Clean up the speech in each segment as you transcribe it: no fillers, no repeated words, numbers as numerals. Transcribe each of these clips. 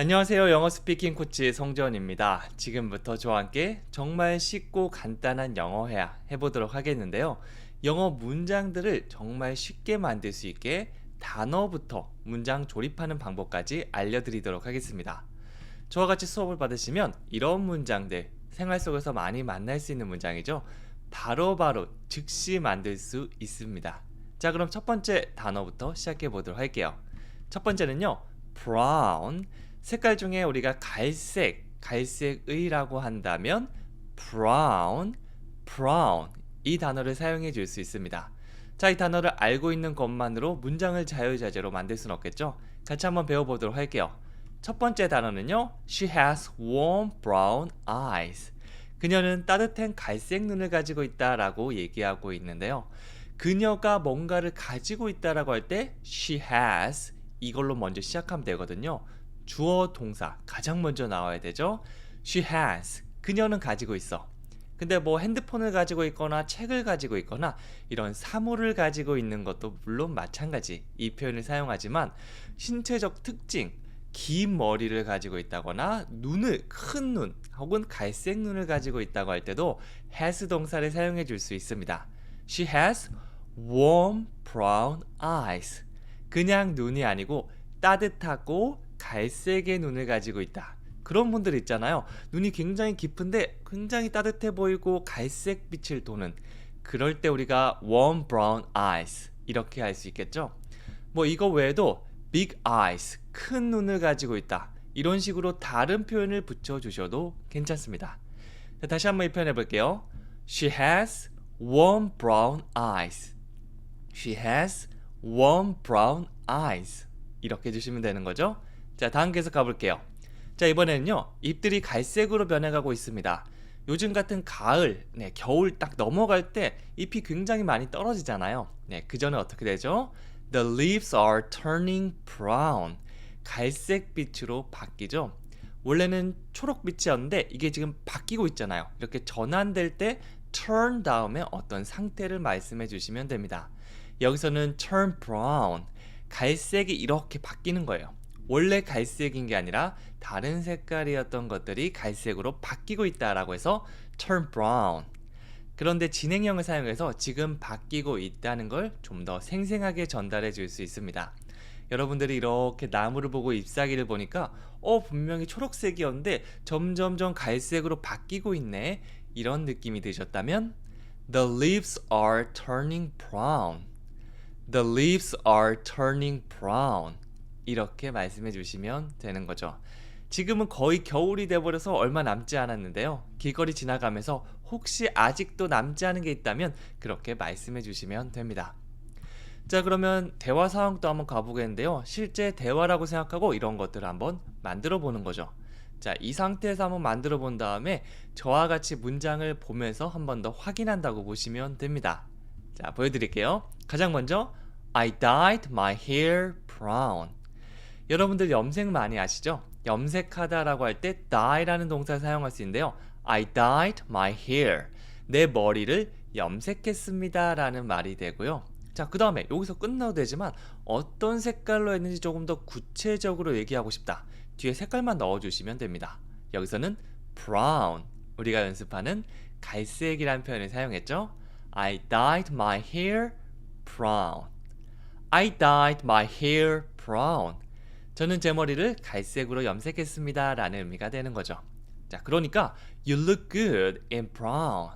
안녕하세요. 영어 스피킹 코치 송재원입니다. 지금부터 저와 함께 정말 쉽고 간단한 영어 회화 해보도록 하겠는데요. 영어 문장들을 정말 쉽게 만들 수 있게 단어부터 문장 조립하는 방법까지 알려드리도록 하겠습니다. 저와 같이 수업을 받으시면 이런 문장들 생활 속에서 많이 만날 수 있는 문장이죠. 바로바로 즉시 만들 수 있습니다. 자, 그럼 첫 번째 단어부터 시작해 보도록 할게요. 첫 번째는요. brown. 색깔 중에 우리가 갈색의라고 한다면 brown 이 단어를 사용해 줄 수 있습니다. 자, 이 단어를 알고 있는 것만으로 문장을 자유자재로 만들 수는 없겠죠? 같이 한번 배워보도록 할게요. 첫 번째 단어는요. She has warm brown eyes. 그녀는 따뜻한 갈색 눈을 가지고 있다라고 얘기하고 있는데요. 그녀가 뭔가를 가지고 있다라고 할 때 she has 이걸로 먼저 시작하면 되거든요. 주어 동사 가장 먼저 나와야 되죠. She has 그녀는 가지고 있어. 근데 뭐 핸드폰을 가지고 있거나 책을 가지고 있거나 이런 사물을 가지고 있는 것도 물론 마찬가지 이 표현을 사용하지만 신체적 특징 긴 머리를 가지고 있다거나 큰 눈 혹은 갈색 눈을 가지고 있다고 할 때도 has 동사를 사용해 줄 수 있습니다. She has warm brown eyes. 그냥 눈이 아니고 따뜻하고 갈색의 눈을 가지고 있다. 그런 분들 있잖아요. 눈이 굉장히 깊은데 굉장히 따뜻해 보이고 갈색 빛을 도는 그럴 때 우리가 warm brown eyes 이렇게 할 수 있겠죠. 뭐 이거 외에도 big eyes 큰 눈을 가지고 있다. 이런 식으로 다른 표현을 붙여주셔도 괜찮습니다. 자, 다시 한번 이 표현 해볼게요. She has warm brown eyes. She has warm brown eyes. 이렇게 해주시면 되는 거죠. 자, 다음 계속 가볼게요. 자, 이번에는요. 잎들이 갈색으로 변해가고 있습니다. 요즘 같은 가을, 겨울 딱 넘어갈 때 잎이 굉장히 많이 떨어지잖아요. 그 전에 어떻게 되죠? The leaves are turning brown. 갈색빛으로 바뀌죠. 원래는 초록빛이었는데 이게 지금 바뀌고 있잖아요. 이렇게 전환될 때 turn 다음에 어떤 상태를 말씀해 주시면 됩니다. 여기서는 turn brown. 갈색이 이렇게 바뀌는 거예요. 원래 갈색인 게 아니라 다른 색깔이었던 것들이 갈색으로 바뀌고 있다라고 해서 turn brown. 그런데 진행형을 사용해서 지금 바뀌고 있다는 걸 좀 더 생생하게 전달해 줄 수 있습니다. 여러분들이 이렇게 나무를 보고 잎사귀를 보니까 분명히 초록색이었는데 점점점 갈색으로 바뀌고 있네. 이런 느낌이 드셨다면 The leaves are turning brown. The leaves are turning brown. 이렇게 말씀해 주시면 되는 거죠. 지금은 거의 겨울이 돼버려서 얼마 남지 않았는데요. 길거리 지나가면서 혹시 아직도 남지 않은 게 있다면 그렇게 말씀해 주시면 됩니다. 자, 그러면 대화 상황도 한번 가보겠는데요. 실제 대화라고 생각하고 이런 것들을 한번 만들어 보는 거죠. 자, 이 상태에서 한번 만들어 본 다음에 저와 같이 문장을 보면서 한 번 더 확인한다고 보시면 됩니다. 자, 보여드릴게요. 가장 먼저 I dyed my hair brown. 여러분들 염색 많이 아시죠? 염색하다라고 할 때 dye라는 동사를 사용할 수 있는데요. I dyed my hair. 내 머리를 염색했습니다 라는 말이 되고요. 자, 그 다음에 여기서 끝나도 되지만 어떤 색깔로 했는지 조금 더 구체적으로 얘기하고 싶다. 뒤에 색깔만 넣어주시면 됩니다. 여기서는 brown. 우리가 연습하는 갈색이라는 표현을 사용했죠. I dyed my hair brown. I dyed my hair brown. 저는 제 머리를 갈색으로 염색했습니다 라는 의미가 되는 거죠. 자, 그러니까 You look good in brown.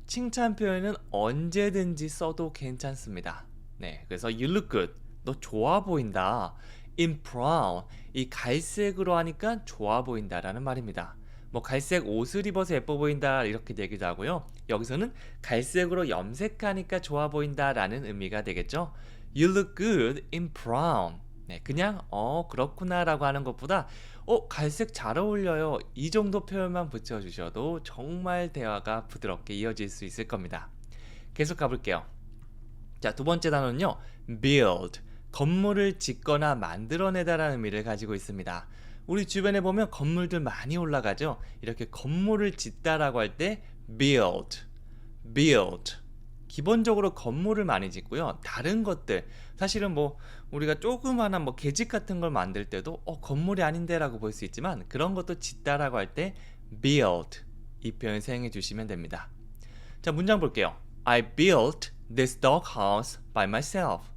칭찬 표현은 언제든지 써도 괜찮습니다. 그래서 You look good. 너 좋아 보인다. In brown. 이 갈색으로 하니까 좋아 보인다라는 말입니다. 뭐 갈색 옷을 입어서 예뻐 보인다 이렇게 되기도 하고요. 여기서는 갈색으로 염색하니까 좋아 보인다라는 의미가 되겠죠. You look good in brown. 그냥 그렇구나 라고 하는 것보다 갈색 잘 어울려요. 이 정도 표현만 붙여주셔도 정말 대화가 부드럽게 이어질 수 있을 겁니다. 계속 가볼게요. 자, 두 번째 단어는요. build. 건물을 짓거나 만들어내다라는 의미를 가지고 있습니다. 우리 주변에 보면 건물들 많이 올라가죠. 이렇게 건물을 짓다라고 할 때 build. 기본적으로 건물을 많이 짓고요. 다른 것들 사실은 뭐 우리가 조그마한 뭐 계집 같은 걸 만들 때도 건물이 아닌데라고 볼 수 있지만 그런 것도 짓다라고 할 때 build 이 표현 사용해 주시면 됩니다. 자, 문장 볼게요. I built this doghouse by myself.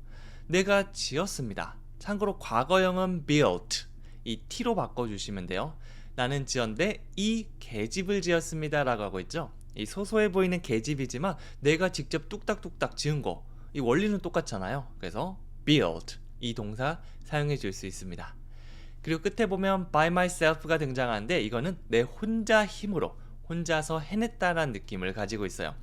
내가 지었습니다. 참고로 과거형은 built 이 t로 바꿔주시면 돼요. 나는 지었는데 이 계집을 지었습니다 라고 하고 있죠. 이 소소해 보이는 계집이지만 내가 직접 뚝딱뚝딱 지은 거, 이 원리는 똑같잖아요. 그래서 build 이 동사 사용해 줄 수 있습니다. 그리고 끝에 보면 by myself가 등장하는데 이거는 내 혼자 힘으로 혼자서 해냈다라는 느낌을 가지고 있어요.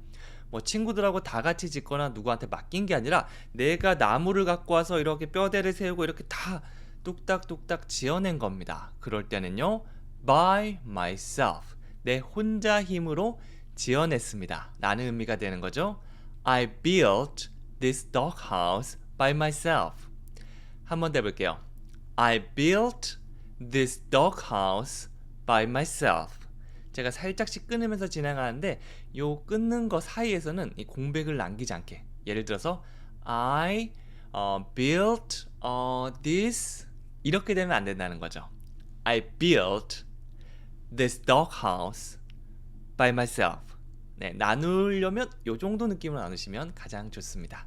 뭐 친구들하고 다 같이 짓거나 누구한테 맡긴 게 아니라 내가 나무를 갖고 와서 이렇게 뼈대를 세우고 이렇게 다 뚝딱뚝딱 지어낸 겁니다. 그럴 때는요 by myself 내 혼자 힘으로 지어냈습니다 라는 의미가 되는 거죠. I built this doghouse by myself. 한번 더 해볼게요. I built this doghouse by myself. 제가 살짝씩 끊으면서 진행하는데 요 끊는 거 사이에서는 이 공백을 남기지 않게, 예를 들어서 I built this 이렇게 되면 안 된다는 거죠. I built this doghouse by myself. 네, 나누려면 요 정도 느낌으로 나누시면 가장 좋습니다.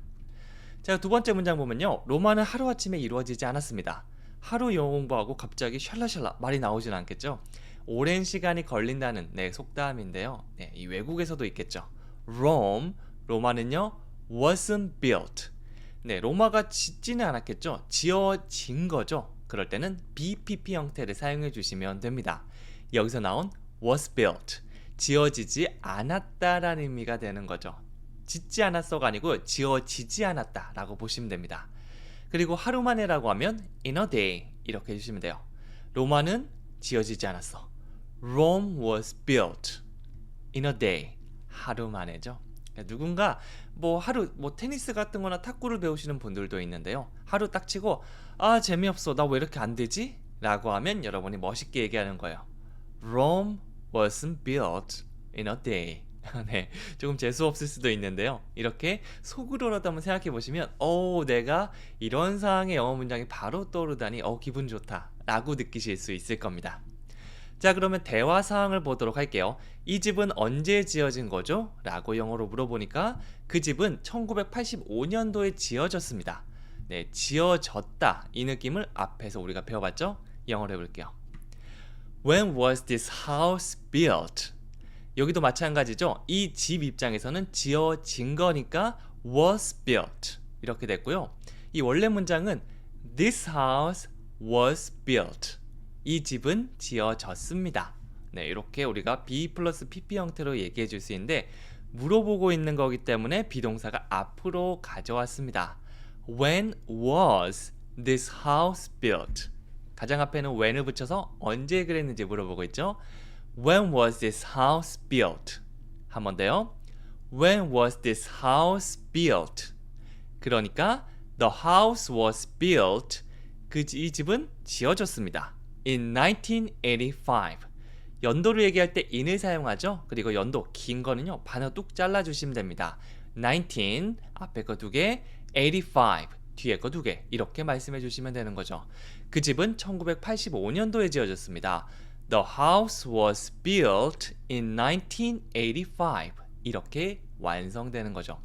자, 두 번째 문장 보면요. 로마는 하루아침에 이루어지지 않았습니다. 하루 영어 공부하고 갑자기 샬라샬라 말이 나오진 않겠죠. 오랜 시간이 걸린다는 속담인데요. 네, 이 외국에서도 있겠죠. 로마는요 wasn't built. 네, 로마가 짓지는 않았겠죠. 지어진 거죠. 그럴 때는 BPP 형태를 사용해 주시면 됩니다. 여기서 나온 was built, 지어지지 않았다라는 의미가 되는 거죠. 짓지 않았어가 아니고 지어지지 않았다라고 보시면 됩니다. 그리고 하루 만에라고 하면 in a day 이렇게 해주시면 돼요. 로마는 지어지지 않았어. Rome was built in a day. 하루 만에죠. 누군가 뭐 하루 뭐 테니스 같은 거나 탁구를 배우시는 분들도 있는데요. 하루 딱 치고 재미없어 나 왜 이렇게 안 되지? 라고 하면 여러분이 멋있게 얘기하는 거예요. Rome wasn't built in a day. 네, 조금 재수 없을 수도 있는데요. 이렇게 속으로라도 한번 생각해 보시면 내가 이런 상황의 영어 문장이 바로 떠오르다니 기분 좋다 라고 느끼실 수 있을 겁니다. 자, 그러면 대화 상황을 보도록 할게요. 이 집은 언제 지어진 거죠? 라고 영어로 물어보니까 그 집은 1985년도에 지어졌습니다. 네, 지어졌다 이 느낌을 앞에서 우리가 배워봤죠? 영어로 해볼게요. When was this house built? 여기도 마찬가지죠. 이 집 입장에서는 지어진 거니까 was built 이렇게 됐고요. 이 원래 문장은 This house was built. 이 집은 지어졌습니다. 네, 이렇게 우리가 be 플러스 pp 형태로 얘기해 줄 수 있는데 물어보고 있는 거기 때문에 비동사가 앞으로 가져왔습니다. When was this house built? 가장 앞에는 when을 붙여서 언제 그랬는지 물어보고 있죠. When was this house built? 한 번 더요. When was this house built? 그러니까 the house was built. 이 집은 지어졌습니다. In 1985. 연도를 얘기할 때 in을 사용하죠. 그리고 연도 긴 거는요 반으로 뚝 잘라주시면 됩니다. 19 앞에 거 2개, 85 뒤에 거 2개 이렇게 말씀해 주시면 되는 거죠. 그 집은 1985년도에 지어졌습니다. The house was built in 1985. 이렇게 완성되는 거죠.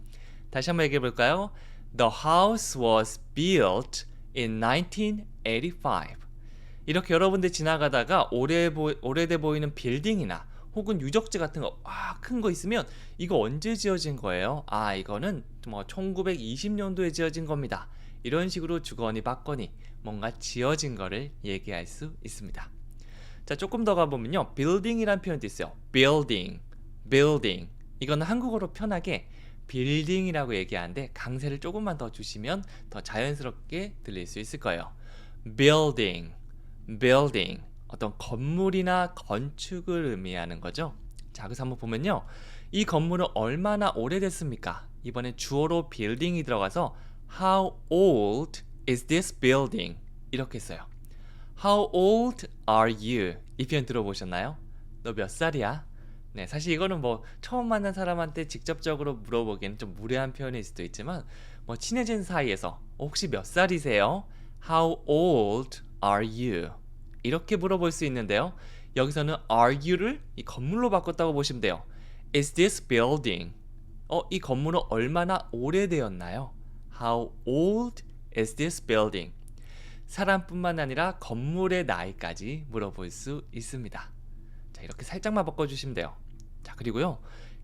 다시 한번 얘기해 볼까요? The house was built in 1985. 이렇게 여러분들 지나가다가 오래돼 보이는 빌딩이나 혹은 유적지 같은 거 큰 거 있으면 이거 언제 지어진 거예요? 이거는 뭐 1920년도에 지어진 겁니다. 이런 식으로 주거니 받거니 뭔가 지어진 거를 얘기할 수 있습니다. 자, 조금 더 가보면요. building이란 표현도 있어요. building. 이거는 한국어로 편하게 빌딩이라고 얘기하는데 강세를 조금만 더 주시면 더 자연스럽게 들릴 수 있을 거예요. building. 어떤 건물이나 건축을 의미하는 거죠. 자, 그래서 한번 보면요. 이 건물은 얼마나 오래됐습니까? 이번엔 주어로 building이 들어가서 How old is this building? 이렇게 써요. How old are you? 이 표현 들어보셨나요? 너 몇 살이야? 네, 사실 이거는 뭐 처음 만난 사람한테 직접적으로 물어보기에는 좀 무례한 표현일 수도 있지만 뭐 친해진 사이에서 혹시 몇 살이세요? How old are you? 이렇게 물어볼 수 있는데요. 여기서는 are you를 이 건물로 바꿨다고 보시면 돼요. Is this building? 이 건물은 얼마나 오래되었나요? How old is this building? 사람뿐만 아니라 건물의 나이까지 물어볼 수 있습니다. 자, 이렇게 살짝만 바꿔주시면 돼요. 자, 그리고요.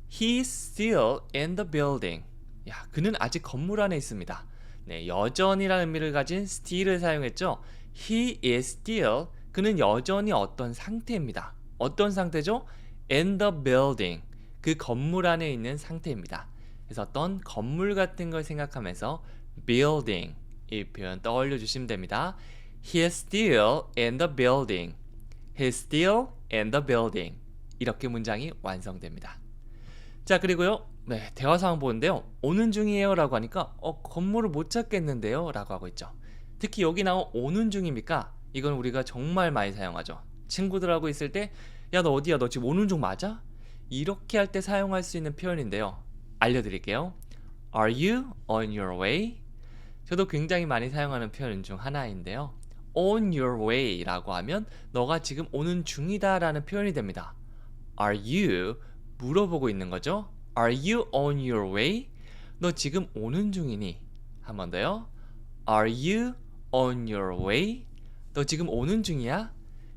He's still in the building. 야, 그는 아직 건물 안에 있습니다. 네, 여전이라는 의미를 가진 still을 사용했죠. He is still. 그는 여전히 어떤 상태입니다. 어떤 상태죠? In the building. 그 건물 안에 있는 상태입니다. 그래서 어떤 건물 같은 걸 생각하면서 building 이 표현 떠올려 주시면 됩니다. He is still in the building. He's still in the building. 이렇게 문장이 완성됩니다. 자, 그리고요. 네, 대화 상황 보는데요. 오는 중이에요 라고 하니까 건물을 못 찾겠는데요 라고 하고 있죠. 특히 여기 나온 오는 중입니까? 이건 우리가 정말 많이 사용하죠. 친구들하고 있을 때 야, 너 어디야? 너 지금 오는 중 맞아? 이렇게 할 때 사용할 수 있는 표현인데요. 알려드릴게요. Are you on your way? 저도 굉장히 많이 사용하는 표현 중 하나인데요. On your way 라고 하면 너가 지금 오는 중이다 라는 표현이 됩니다. Are you? 물어보고 있는 거죠. Are you on your way? 너 지금 오는 중이니? 한 번 더요. Are you on your way? 너 지금 오는 중이야?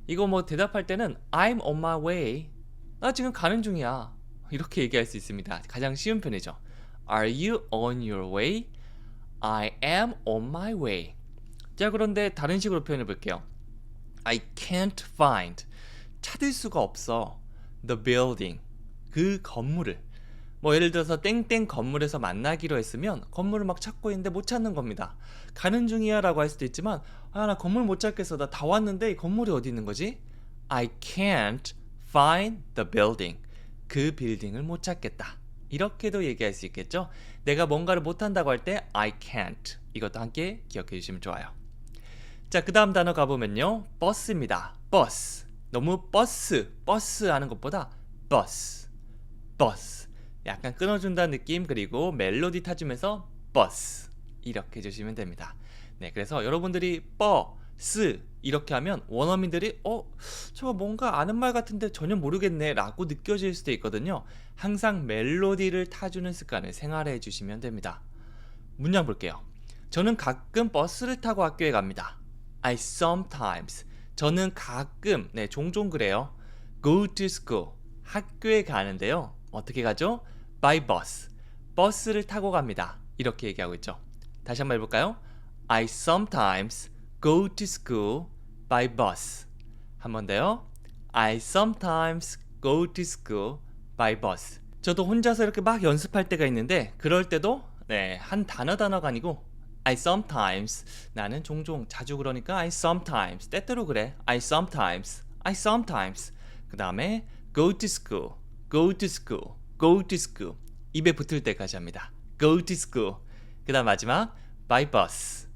이거 뭐 대답할 때는 I'm on my way. 나 지금 가는 중이야. 이렇게 얘기할 수 있습니다. 가장 쉬운 편이죠. Are you on your way? I am on my way. 자, 그런데 다른 식으로 표현해 볼게요. I can't find. 찾을 수가 없어. The building. 그 건물을. 뭐 예를 들어서 땡땡 건물에서 만나기로 했으면 건물을 막 찾고 있는데 못 찾는 겁니다. 가는 중이야 라고 할 수도 있지만 나 건물 못 찾겠어. 나 다 왔는데 이 건물이 어디 있는 거지? I can't find the building. 그 빌딩을 못 찾겠다. 이렇게도 얘기할 수 있겠죠? 내가 뭔가를 못한다고 할 때 I can't. 이것도 함께 기억해 주시면 좋아요. 자, 그 다음 단어 가보면요. 버스입니다. 버스. 너무 버스 하는 것보다 버스. 약간 끊어준다는 느낌, 그리고 멜로디 타주면서 버스. 이렇게 해주시면 됩니다. 네, 그래서 여러분들이 버스 이렇게 하면 원어민들이 저거 뭔가 아는 말 같은데 전혀 모르겠네 라고 느껴질 수도 있거든요. 항상 멜로디를 타주는 습관을 생활해 주시면 됩니다. 문장 볼게요. 저는 가끔 버스를 타고 학교에 갑니다. I sometimes. 저는 가끔, 네, 종종 그래요. Go to school. 학교에 가는데요. 어떻게 가죠? By bus. 버스를 타고 갑니다. 이렇게 얘기하고 있죠. 다시 한번 해볼까요? I sometimes go to school by bus. 한 번 더요. I sometimes go to school by bus. 저도 혼자서 이렇게 막 연습할 때가 있는데 그럴 때도 한 단어가 아니고 I sometimes. 나는 종종 자주 그러니까 I sometimes. 때때로 그래. I sometimes. 그 다음에 go to school. 입에 붙을 때까지 합니다. Go to school. 그 다음 마지막 by bus.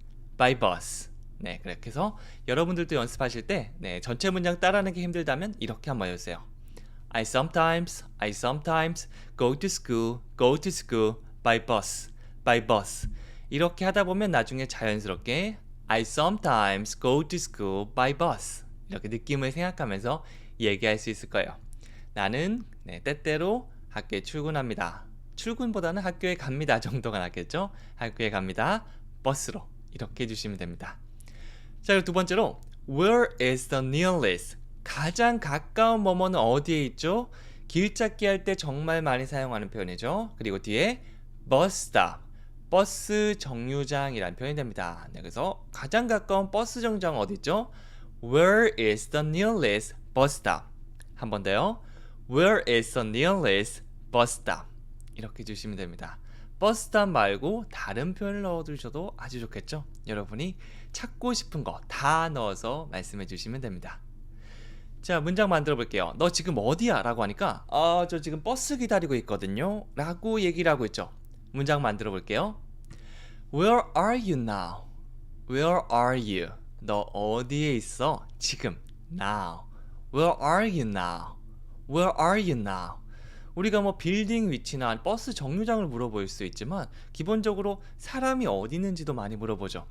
네, 그렇게 해서 여러분들도 연습하실 때 전체 문장 따라하는 게 힘들다면 이렇게 한번 해주세요. I sometimes go to school by bus. 이렇게 하다 보면 나중에 자연스럽게 I sometimes go to school by bus. 이렇게 느낌을 생각하면서 얘기할 수 있을 거예요. 나는 때때로 학교에 출근합니다. 출근보다는 학교에 갑니다 정도가 낫겠죠? 학교에 갑니다. 버스로. 이렇게 해주시면 됩니다. 자, 그리고 두 번째로 Where is the nearest? 가장 가까운 뭐뭐는 어디에 있죠? 길 찾기 할 때 정말 많이 사용하는 표현이죠. 그리고 뒤에 bus stop. 버스 정류장이라는 표현이 됩니다. 네, 그래서 가장 가까운 버스 정류장 어디 있죠? Where is the nearest bus stop? 한 번 더요. Where is the nearest bus stop? 이렇게 주시면 됩니다. 버스 스탑 말고 다른 표현을 넣어주셔도 아주 좋겠죠? 여러분이 찾고 싶은 거 다 넣어서 말씀해 주시면 됩니다. 자, 문장 만들어 볼게요. 너 지금 어디야? 라고 하니까 저 지금 버스 기다리고 있거든요 라고 얘기를 하고 있죠. 문장 만들어 볼게요. Where are you now? Where are you? 너 어디에 있어? 지금. Now. Where are you now? Where are you now? 우리가 뭐 빌딩 위치나 버스 정류장을 물어볼 수 있지만 기본적으로 사람이 어디 있는지도 많이 물어보죠.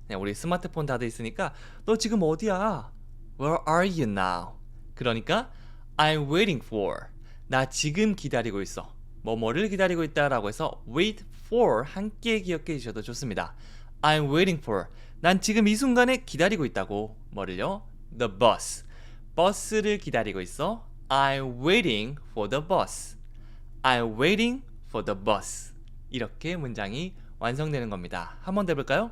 네, 우리 스마트폰 다들 있으니까 너 지금 어디야? Where are you now? 그러니까 I'm waiting for. 나 지금 기다리고 있어. 뭐뭐를 기다리고 있다라고 해서 wait for 함께 기억해 주셔도 좋습니다. I'm waiting for. 난 지금 이 순간에 기다리고 있다고. 뭐를요? The bus. 버스를 기다리고 있어. I'm waiting for the bus. I'm waiting for the bus. 이렇게 문장이 완성되는 겁니다. 한 번 더 해볼까요?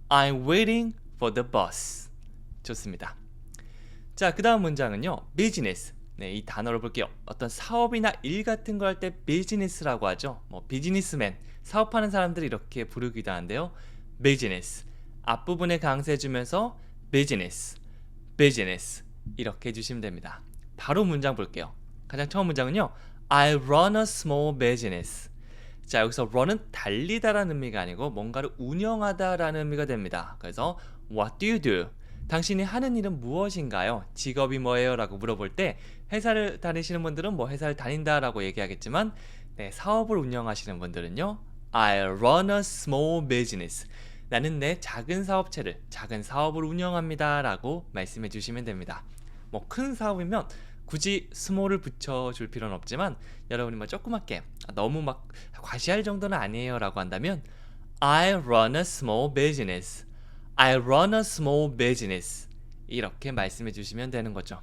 I'm waiting for the bus. 좋습니다. 자, 그 다음 문장은요. business. 네, 이 단어를 볼게요. 어떤 사업이나 일 같은 거 할 때 비즈니스라고 하죠. 뭐 비즈니스맨, 사업하는 사람들이 이렇게 부르기도 하는데요. business. 앞부분에 강세 주면서 business, business 이렇게 해주시면 됩니다. 바로 문장 볼게요. 가장 처음 문장은요. I run a small business. 자, 여기서 run은 달리다라는 의미가 아니고 뭔가를 운영하다라는 의미가 됩니다. 그래서 what do you do? 당신이 하는 일은 무엇인가요? 직업이 뭐예요? 라고 물어볼 때 회사를 다니시는 분들은 뭐 회사를 다닌다 라고 얘기하겠지만 네, 사업을 운영하시는 분들은요. I run a small business. 나는 내 작은 사업체를, 작은 사업을 운영합니다 라고 말씀해 주시면 됩니다. 뭐 큰 사업이면 굳이 small을 붙여줄 필요는 없지만 여러분이 뭐 조그맣게 너무 막 과시할 정도는 아니에요 라고 한다면 I run a small business. I run a small business. 이렇게 말씀해 주시면 되는 거죠.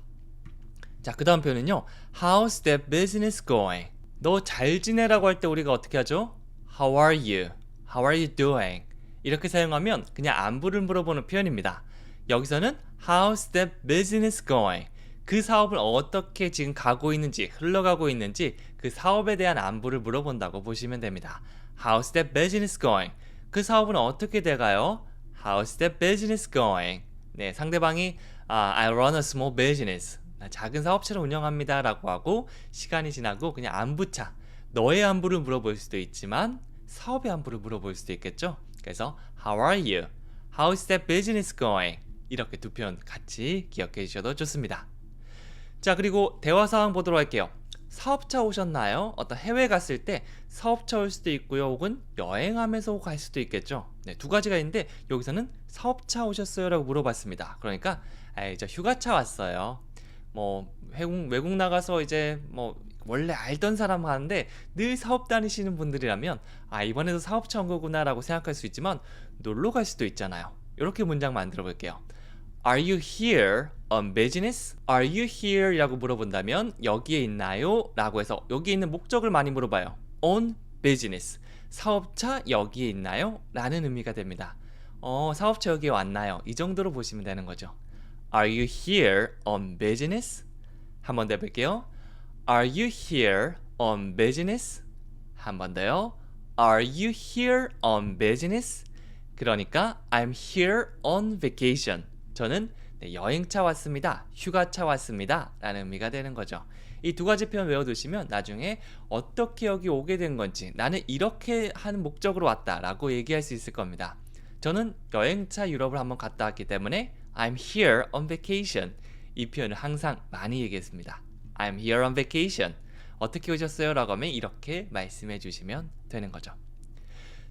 자, 그 다음 표현은요. How's that business going? 너 잘 지내라고 할 때 우리가 어떻게 하죠? How are you? How are you doing? 이렇게 사용하면 그냥 안부를 물어보는 표현입니다. 여기서는 How's that business going? 그 사업을 어떻게 지금 가고 있는지, 흘러가고 있는지 그 사업에 대한 안부를 물어본다고 보시면 됩니다. How's that business going? 그 사업은 어떻게 돼가요? How's that business going? 네, 상대방이 I run a small business. 작은 사업체를 운영합니다 라고 하고 시간이 지나고 그냥 안부차, 너의 안부를 물어볼 수도 있지만 사업의 안부를 물어볼 수도 있겠죠. 그래서 How are you? How's that business going? 이렇게 두 표현 같이 기억해 주셔도 좋습니다. 자, 그리고 대화 상황 보도록 할게요. 사업차 오셨나요? 어떤 해외 갔을 때 사업차 올 수도 있고요. 혹은 여행하면서 갈 수도 있겠죠. 네, 두 가지가 있는데 여기서는 사업차 오셨어요? 라고 물어봤습니다. 그러니까 저 휴가차 왔어요. 뭐 외국 나가서 이제 뭐 원래 알던 사람 하는데 늘 사업 다니시는 분들이라면 이번에도 사업차 온 거구나 라고 생각할 수 있지만 놀러 갈 수도 있잖아요. 이렇게 문장 만들어 볼게요. Are you here on business? Are you here? 라고 물어본다면 여기에 있나요? 라고 해서 여기에 있는 목적을 많이 물어봐요. On business. 사업차 여기에 있나요? 라는 의미가 됩니다. 사업차 여기에 왔나요? 이 정도로 보시면 되는 거죠. Are you here on business? 한 번 더 해볼게요. Are you here on business? 한 번 더요. Are you here on business? 그러니까 I'm here on vacation. 저는 여행차 왔습니다. 휴가차 왔습니다. 라는 의미가 되는 거죠. 이 두 가지 표현 외워두시면 나중에 어떻게 여기 오게 된 건지 나는 이렇게 하는 목적으로 왔다 라고 얘기할 수 있을 겁니다. 저는 여행차 유럽을 한번 갔다 왔기 때문에 I'm here on vacation. 이 표현을 항상 많이 얘기했습니다. I'm here on vacation. 어떻게 오셨어요? 라고 하면 이렇게 말씀해 주시면 되는 거죠.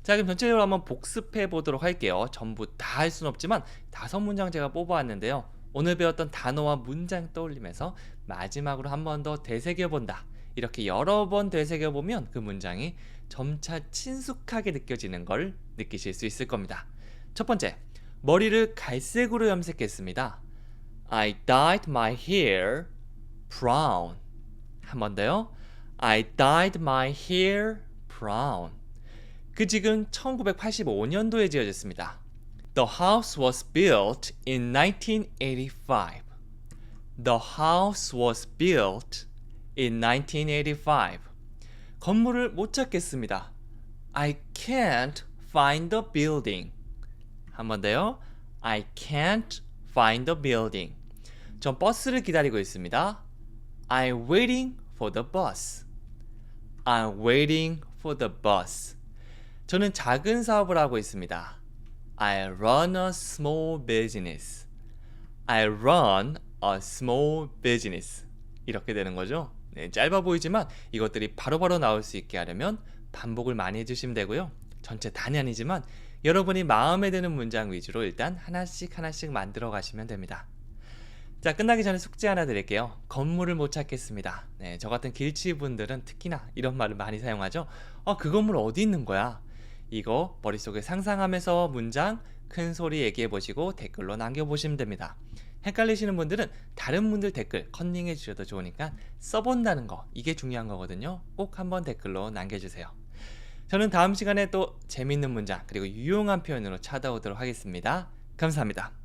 자, 그럼 전체적으로 한번 복습해 보도록 할게요. 전부 다 할 수는 없지만 5문장 제가 뽑아왔는데요. 오늘 배웠던 단어와 문장 떠올리면서 마지막으로 한 번 더 되새겨본다. 이렇게 여러 번 되새겨보면 그 문장이 점차 친숙하게 느껴지는 걸 느끼실 수 있을 겁니다. 첫 번째, 머리를 갈색으로 염색했습니다. I dyed my hair brown. 한 번 더요. I dyed my hair brown. 그 집은 1985년도에 지어졌습니다. The house was built in 1985. The house was built in 1985. 건물을 못 찾겠습니다. I can't find the building. 한 번 더요. I can't find the building. 전 버스를 기다리고 있습니다. I'm waiting for the bus. I'm waiting for the bus. 저는 작은 사업을 하고 있습니다. I run a small business. I run a small business. 이렇게 되는 거죠. 네, 짧아 보이지만 이것들이 바로바로 나올 수 있게 하려면 반복을 많이 해주시면 되고요. 전체 다는 아니지만 여러분이 마음에 드는 문장 위주로 일단 하나씩 하나씩 만들어 가시면 됩니다. 자, 끝나기 전에 숙제 하나 드릴게요. 건물을 못 찾겠습니다. 네, 저 같은 길치분들은 특히나 이런 말을 많이 사용하죠. 그 건물 어디 있는 거야? 이거 머릿속에 상상하면서 문장 큰 소리 얘기해 보시고 댓글로 남겨보시면 됩니다. 헷갈리시는 분들은 다른 분들 댓글 컨닝해 주셔도 좋으니까 써본다는 거, 이게 중요한 거거든요. 꼭 한번 댓글로 남겨주세요. 저는 다음 시간에 또 재밌는 문장 그리고 유용한 표현으로 찾아오도록 하겠습니다. 감사합니다.